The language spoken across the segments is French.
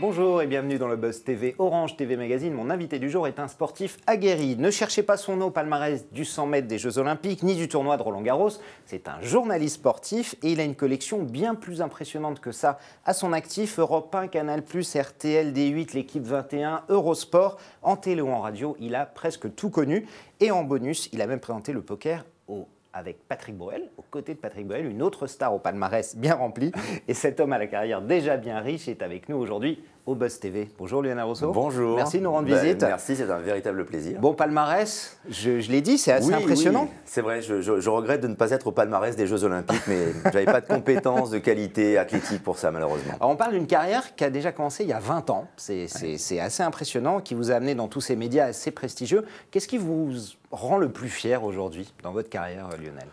Bonjour et bienvenue dans le Buzz TV Orange TV Magazine. Mon invité du jour est un sportif aguerri. Ne cherchez pas son nom au palmarès du 100 mètres des Jeux Olympiques ni du tournoi de Roland-Garros. C'est un journaliste sportif et il a une collection bien plus impressionnante que ça à son actif. Europe 1, Canal+, RTL, D8, l'équipe 21, Eurosport. En télé ou en radio, il a presque tout connu. Et en bonus, il a même présenté le poker avec Patrick Bruel, aux côtés de Patrick Bruel, une autre star au palmarès bien rempli. Et cet homme à la carrière déjà bien riche est avec nous aujourd'hui au Buzz TV. Bonjour Lionel Rousseau. Bonjour. Merci de nous rendre visite. Merci, c'est un véritable plaisir. Bon palmarès, je l'ai dit, c'est assez impressionnant. Oui, c'est vrai, je regrette de ne pas être au palmarès des Jeux Olympiques, mais je n'avais pas de compétences, de qualité athlétique pour ça malheureusement. Alors, on parle d'une carrière qui a déjà commencé il y a 20 ans. C'est assez impressionnant, qui vous a amené dans tous ces médias assez prestigieux. Qu'est-ce qui vous rend le plus fier aujourd'hui dans votre carrière, Lionel ?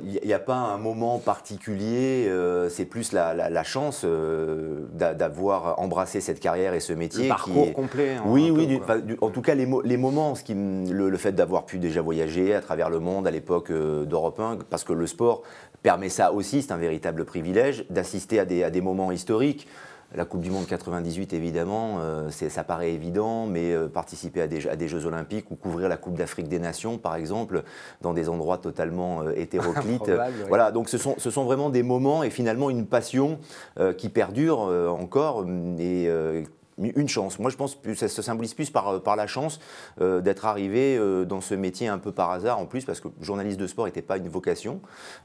Il n'y a pas un moment particulier, c'est plus la chance d'avoir embrassé cette carrière et ce métier. Le parcours complet. En tout cas les moments, le fait d'avoir pu déjà voyager à travers le monde à l'époque d'Europe 1, parce que le sport permet ça aussi, c'est un véritable privilège, d'assister à des moments historiques. La Coupe du Monde 98, évidemment, ça paraît évident, mais participer à des Jeux Olympiques ou couvrir la Coupe d'Afrique des Nations, par exemple, dans des endroits totalement hétéroclites. Voilà, donc ce sont vraiment des moments et finalement une passion qui perdure encore et une chance. Moi, je pense que ça se symbolise plus par la chance d'être arrivé dans ce métier un peu par hasard, en plus, parce que journaliste de sport n'était pas une vocation.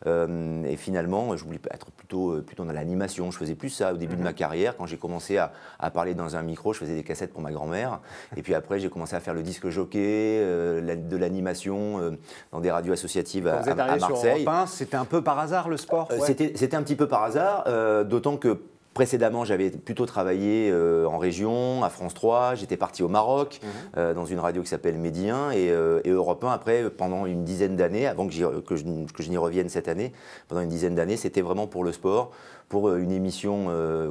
Et finalement, je voulais être plutôt dans l'animation. Je faisais plus ça au début de ma carrière. Quand j'ai commencé à parler dans un micro, je faisais des cassettes pour ma grand-mère. Et puis après, j'ai commencé à faire le disque jockey, de l'animation dans des radios associatives à Marseille. Sur Europe 1, c'était un peu par hasard le sport C'était un petit peu par hasard, d'autant que précédemment, j'avais plutôt travaillé en région, à France 3, j'étais parti au Maroc, dans une radio qui s'appelle Medi 1, et Europe 1, après, pendant une dizaine d'années, avant que je n'y revienne cette année, pendant une dizaine d'années, c'était vraiment pour le sport, pour une émission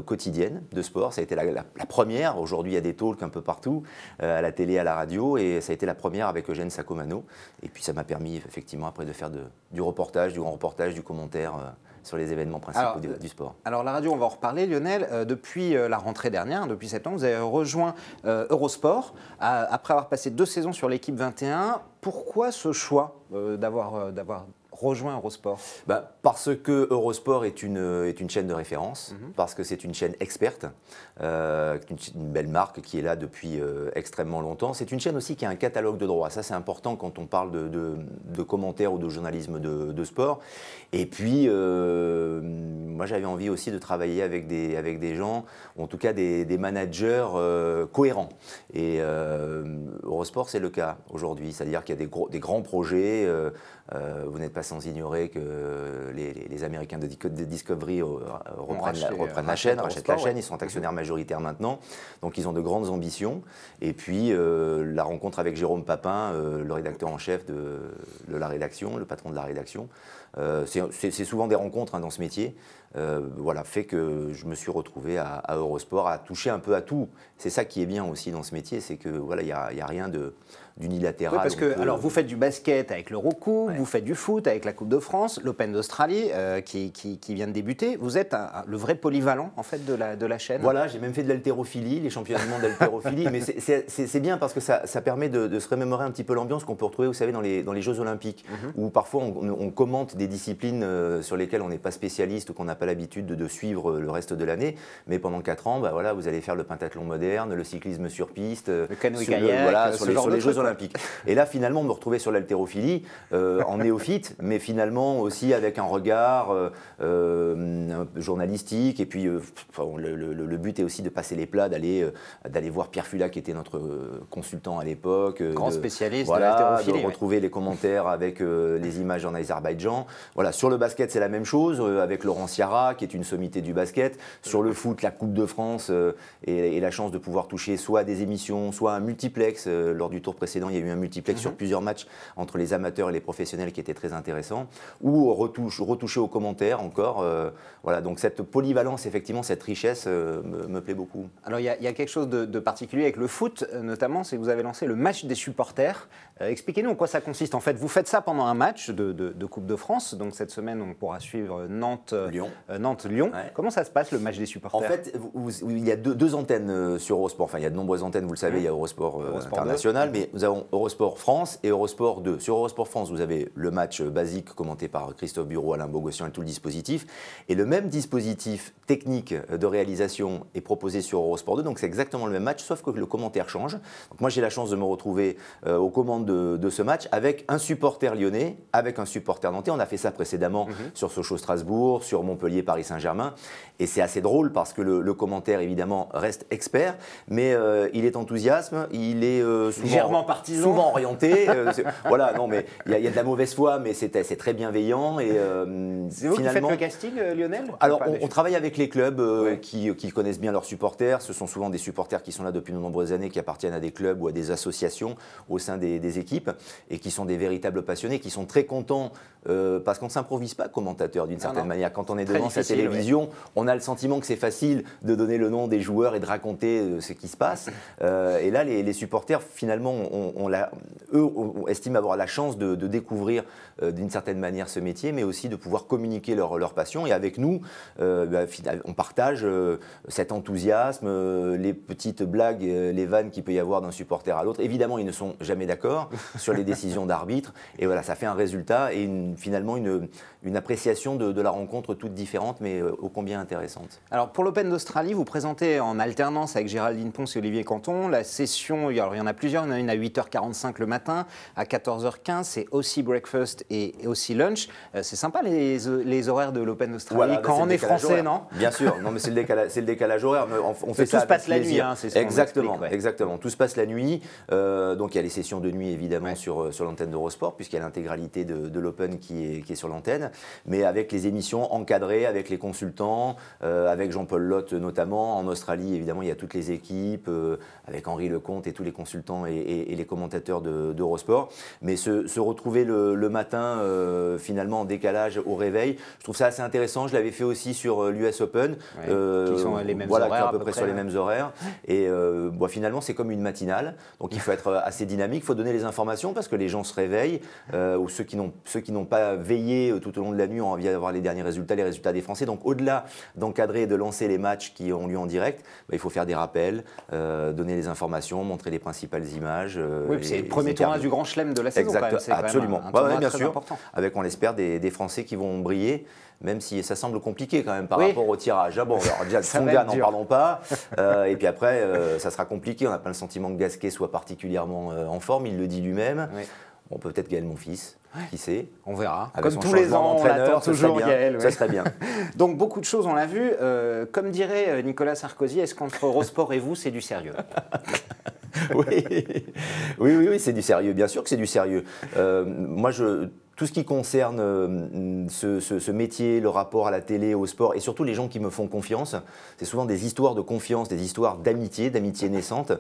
quotidienne de sport. Ça a été la première. Aujourd'hui, il y a des talks un peu partout, à la télé, à la radio, et ça a été la première avec Eugène Sacomano. Et puis ça m'a permis, effectivement, après de faire du reportage, du grand reportage, du commentaire sur les événements principaux du sport. Alors la radio, on va en reparler, Lionel. Depuis la rentrée dernière, depuis septembre, vous avez rejoint Eurosport, après avoir passé 2 saisons sur l'équipe 21. Pourquoi ce choix d'avoir rejoint Eurosport ? Parce que Eurosport est une chaîne de référence, parce que c'est une chaîne experte, une belle marque qui est là depuis extrêmement longtemps. C'est une chaîne aussi qui a un catalogue de droits. Ça, c'est important quand on parle de commentaires ou de journalisme de sport. Et puis, moi, j'avais envie aussi de travailler avec des gens, en tout cas des managers cohérents. Et Eurosport, c'est le cas aujourd'hui. C'est-à-dire qu'il y a des grands projets. Vous n'êtes pas sans ignorer que les Américains de Discovery reprennent la chaîne, rachètent la chaîne, ils sont actionnaires majoritaires maintenant, donc ils ont de grandes ambitions. Et puis la rencontre avec Jérôme Papin, le rédacteur en chef de la rédaction, le patron de la rédaction, c'est souvent des rencontres dans ce métier, fait que je me suis retrouvé à Eurosport, à toucher un peu à tout. C'est ça qui est bien aussi dans ce métier, c'est que il y a rien d'unilatéral. Oui, parce que alors vous faites du basket avec l'Eurocoupe, vous faites du foot avec la Coupe de France, l'Open d'Australie qui vient de débuter. Vous êtes le vrai polyvalent en fait de la chaîne. Voilà, j'ai même fait de l'haltérophilie, les championnats du monde d'haltérophilie, mais c'est bien parce que ça permet de se remémorer un petit peu l'ambiance qu'on peut retrouver, vous savez, dans les Jeux Olympiques, où parfois on commente des disciplines sur lesquelles on n'est pas spécialiste ou qu'on n'a pas l'habitude de suivre le reste de l'année, mais pendant 4 ans, vous allez faire le pentathlon moderne, le cyclisme sur piste, le canoë-kayak, sur les Jeux Olympiques. Et là, finalement, on me retrouvait sur l'haltérophilie, en néophyte, mais finalement aussi avec un regard journalistique. Et puis, le but est aussi de passer les plats, d'aller voir Pierre Fula, qui était notre consultant à l'époque. Grand spécialiste de l'haltérophilie. De retrouver les commentaires avec les images en Azerbaïdjan. Voilà, sur le basket, c'est la même chose, avec Laurent Ciara, qui est une sommité du basket. Sur le foot, la Coupe de France et la chance de pouvoir toucher soit à des émissions, soit à un multiplex. Lors du tour précédent, il y a eu un multiplex sur plusieurs matchs entre les amateurs et les professionnels qui était très intéressant. intéressant, ou retoucher aux commentaires encore. Voilà, donc cette polyvalence, effectivement, cette richesse me plaît beaucoup. Alors il y a quelque chose de particulier avec le foot, notamment, c'est que vous avez lancé le match des supporters. Expliquez-nous en quoi ça consiste. En fait, vous faites ça pendant un match de Coupe de France. Donc cette semaine, on pourra suivre Nantes-Lyon. Ouais. Comment ça se passe, le match des supporters? En fait, il y a deux antennes sur Eurosport. Enfin, il y a de nombreuses antennes, vous le savez, il y a Eurosport International, mais nous avons Eurosport France et Eurosport 2. Sur Eurosport France, vous avez le match basique commenté par Christophe Bureau, Alain Bogossian et tout le dispositif. Et le même dispositif technique de réalisation est proposé sur Eurosport 2. Donc c'est exactement le même match, sauf que le commentaire change. Donc moi, j'ai la chance de me retrouver aux commandes de ce match avec un supporter lyonnais, avec un supporter nantais. On a fait ça précédemment sur Sochaux-Strasbourg, sur Montpellier-Paris-Saint-Germain. Et c'est assez drôle parce que le commentaire, évidemment, reste expert, mais il est enthousiasme, il est souvent orienté. Voilà, non, mais il y a de la mauvaise foi, mais c'est très bienveillant. Et, c'est vous qui faites le casting, Lionel? Alors, on travaille avec les clubs qui connaissent bien leurs supporters. Ce sont souvent des supporters qui sont là depuis de nombreuses années, qui appartiennent à des clubs ou à des associations au sein des équipes et qui sont des véritables passionnés, qui sont très contents parce qu'on ne s'improvise pas commentateur d'une certaine manière. Quand on est devant sa télévision, on a le sentiment que c'est facile de donner le nom des joueurs et de raconter ce qui se passe. Et là, les supporters, finalement, eux estiment avoir la chance de découvrir d'une certaine manière ce métier, mais aussi de pouvoir communiquer leur passion. Et avec nous, on partage cet enthousiasme, les petites blagues, les vannes qu'il peut y avoir d'un supporter à l'autre. Évidemment, ils ne sont jamais d'accord sur les décisions d'arbitre. Et voilà, ça fait un résultat et finalement une appréciation de la rencontre toute différente, mais ô combien intéressante. Alors, pour l'Open d'Australie, vous présentez en alternance avec Géraldine Ponce et Olivier Canton la session. Alors, il y en a plusieurs. Il y en a une à 8h45 le matin, à 14h15. C'est aussi breakfast et aussi lunch. C'est sympa les horaires de l'Open d'Australie, voilà, quand on est français, horaire. Non? Bien sûr, non, mais c'est le décalage horaire. On fait ça tout se passe la nuit, hein, c'est ce exactement, exactement. Tout se passe la nuit. Donc, il y a les sessions de nuit, évidemment, sur l'antenne d'Eurosport, puisqu'il y a l'intégralité de l'Open qui est sur l'antenne, mais avec les émissions encadrées, avec les consultants, avec Jean-Paul Lotte notamment. En Australie, évidemment, il y a toutes les équipes, avec Henri Lecomte et tous les consultants et les commentateurs d'Eurosport. Mais se retrouver le matin, finalement, en décalage au réveil, je trouve ça assez intéressant. Je l'avais fait aussi sur l'US Open, qui sont les mêmes horaires, à peu près sur les mêmes horaires. Et finalement, c'est comme une matinale. Donc, il faut être assez dynamique, il faut donner les informations parce que les gens se réveillent, ou ceux qui n'ont pas veillé tout au long de la nuit ont envie d'avoir les derniers résultats, les résultats des Français. Donc, au-delà d'encadrer et de lancer les matchs qui ont lieu en direct, il faut faire des rappels, donner les informations, montrer les principales images. Oui, c'est le premier tournoi du Grand Chelem de la saison. Absolument. Quand même, bien sûr. Important. Avec, on l'espère, des Français qui vont briller. Même si ça semble compliqué quand même par rapport au tirage. Ah bon, alors déjà, Tsonga, n'en parlons pas. Et puis après, ça sera compliqué. On n'a pas le sentiment que Gasquet soit particulièrement en forme. Il le dit lui-même. Oui. Bon, peut-être Gaël Monfils. Qui sait? On verra. Avec comme tous les ans, on attend toujours Gaël. Ça serait bien. Donc, beaucoup de choses, on l'a vu. Comme dirait Nicolas Sarkozy, est-ce qu'entre Eurosport et vous, c'est du sérieux? Oui, c'est du sérieux. Bien sûr que c'est du sérieux. Moi, tout ce qui concerne ce métier, le rapport à la télé, au sport, et surtout les gens qui me font confiance, c'est souvent des histoires de confiance, des histoires d'amitié naissante.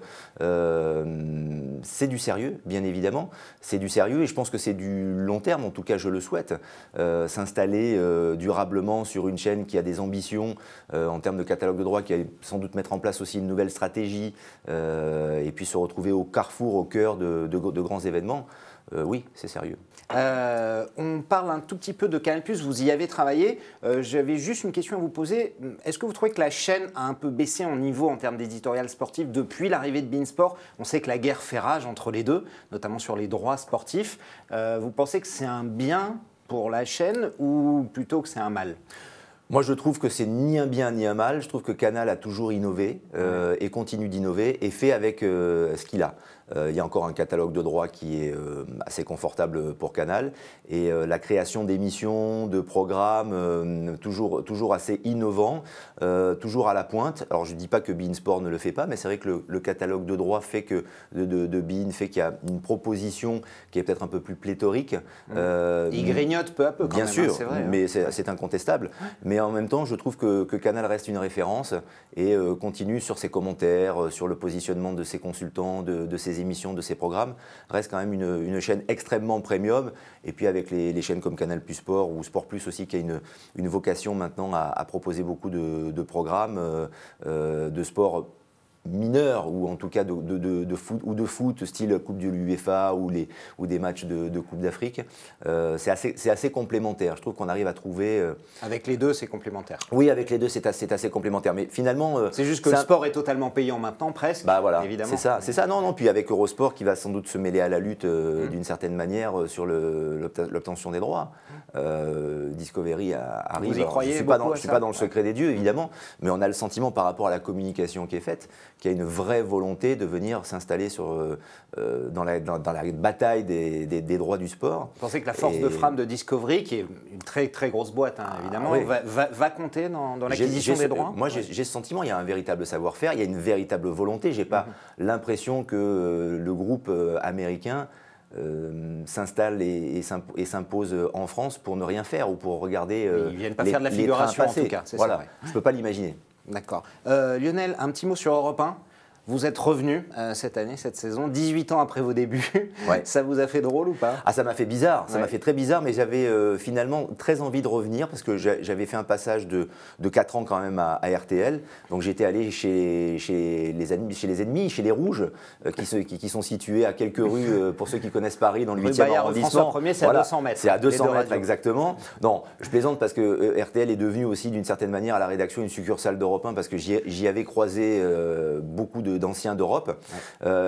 C'est du sérieux, bien évidemment. C'est du sérieux et je pense que c'est du long terme, en tout cas je le souhaite. S'installer durablement sur une chaîne qui a des ambitions en termes de catalogue de droits, qui va sans doute mettre en place aussi une nouvelle stratégie et puis se retrouver au carrefour, au cœur de grands événements. Oui, c'est sérieux. On parle un tout petit peu de Canal+, vous y avez travaillé. J'avais juste une question à vous poser. Est-ce que vous trouvez que la chaîne a un peu baissé en niveau en termes d'éditorial sportif depuis l'arrivée de beIN Sport? On sait que la guerre fait rage entre les deux, notamment sur les droits sportifs. Vous pensez que c'est un bien pour la chaîne ou plutôt que c'est un mal? Moi, je trouve que c'est ni un bien ni un mal. Je trouve que Canal a toujours innové et continue d'innover et fait avec ce qu'il a. Il y a encore un catalogue de droits qui est assez confortable pour Canal et la création d'émissions, de programmes toujours assez innovants, toujours à la pointe. Alors je ne dis pas que beIN Sport ne le fait pas, mais c'est vrai que le catalogue de droits fait que de beIN fait qu'il y a une proposition qui est peut-être un peu plus pléthorique. Il grignote peu à peu quand bien même, sûr, c'est vrai. Mais c'est incontestable. Mais en même temps, je trouve que Canal reste une référence et continue sur ses commentaires, sur le positionnement de ses consultants, de ses les émissions de ses programmes, reste quand même une chaîne extrêmement premium. Et puis avec les chaînes comme Canal Plus Sport ou Sport Plus aussi, qui a une vocation maintenant à proposer beaucoup de programmes de sport mineurs, ou en tout cas de foot style Coupe de l'UEFA ou des matchs de Coupe d'Afrique. C'est assez complémentaire. Je trouve qu'on arrive à trouver... Avec les deux, c'est complémentaire. Oui, avec les deux, c'est assez complémentaire. Mais finalement... c'est juste que le sport est totalement payant maintenant, presque. Bah voilà, évidemment. C'est ça. Non. Puis avec Eurosport qui va sans doute se mêler à la lutte d'une certaine manière sur l'obtention des droits. Discovery arrive. Vous y croyez? Je ne suis pas dans le secret des dieux, évidemment, mais on a le sentiment par rapport à la communication qui est faite qu'il y a une vraie volonté de venir s'installer dans la bataille des droits du sport. Vous pensez que la force de frappe de Discovery, qui est une très très grosse boîte, évidemment, oui, va compter dans l'acquisition des droits? Moi, j'ai ce sentiment, il y a un véritable savoir-faire, il y a une véritable volonté. Je n'ai pas l'impression que le groupe américain s'installe et s'impose en France pour ne rien faire ou pour regarder ils ne viennent pas faire de la figuration, en tout cas. Voilà, je ne peux pas l'imaginer. D'accord. Lionel, un petit mot sur Europe 1. Vous êtes revenu cette année, cette saison, 18 ans après vos débuts. Ouais. Ça vous a fait drôle ou pas? Ah, ça m'a fait bizarre, ça m'a fait très bizarre, mais j'avais finalement très envie de revenir parce que j'avais fait un passage de 4 ans quand même à RTL. Donc j'étais allé chez les ennemis, chez les Rouges, qui sont situés à quelques rues, pour ceux qui connaissent Paris, dans le 8e arrondissement. François 1er, c'est à 200 mètres. C'est à 200 mètres, exactement. Non, je plaisante parce que RTL est devenu aussi d'une certaine manière à la rédaction une succursale d'Europe 1 parce que j'y avais croisé beaucoup d'anciens d'Europe.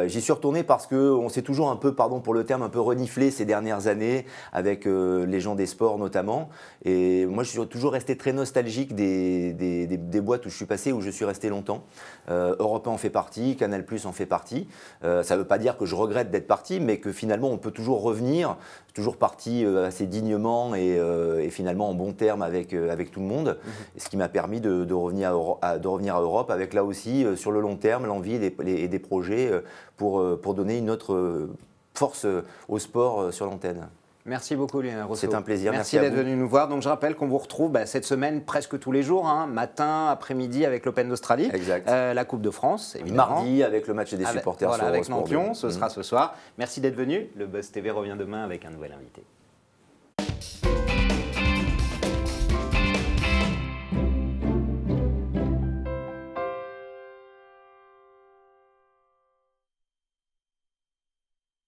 J'y suis retourné parce qu'on s'est toujours un peu, pardon pour le terme, un peu reniflé ces dernières années avec les gens des sports notamment. Et moi, je suis toujours resté très nostalgique des boîtes où je suis passé, où je suis resté longtemps. Europe 1 en fait partie, Canal Plus en fait partie. Ça ne veut pas dire que je regrette d'être parti, mais que finalement, on peut toujours revenir, toujours parti assez dignement et finalement en bon terme avec tout le monde. Ce qui m'a permis de revenir à Europe avec là aussi, sur le long terme, l'envie et des projets pour donner une autre force au sport sur l'antenne. Merci beaucoup Lionel Rousseau. C'est un plaisir, merci d'être venu nous voir. Donc je rappelle qu'on vous retrouve cette semaine presque tous les jours, matin, après-midi avec l'Open d'Australie, la Coupe de France évidemment. Mardi avec le match des supporters sur avec Eurosport. Nampion, ce sera ce soir. Merci d'être venu. Le Buzz TV revient demain avec un nouvel invité.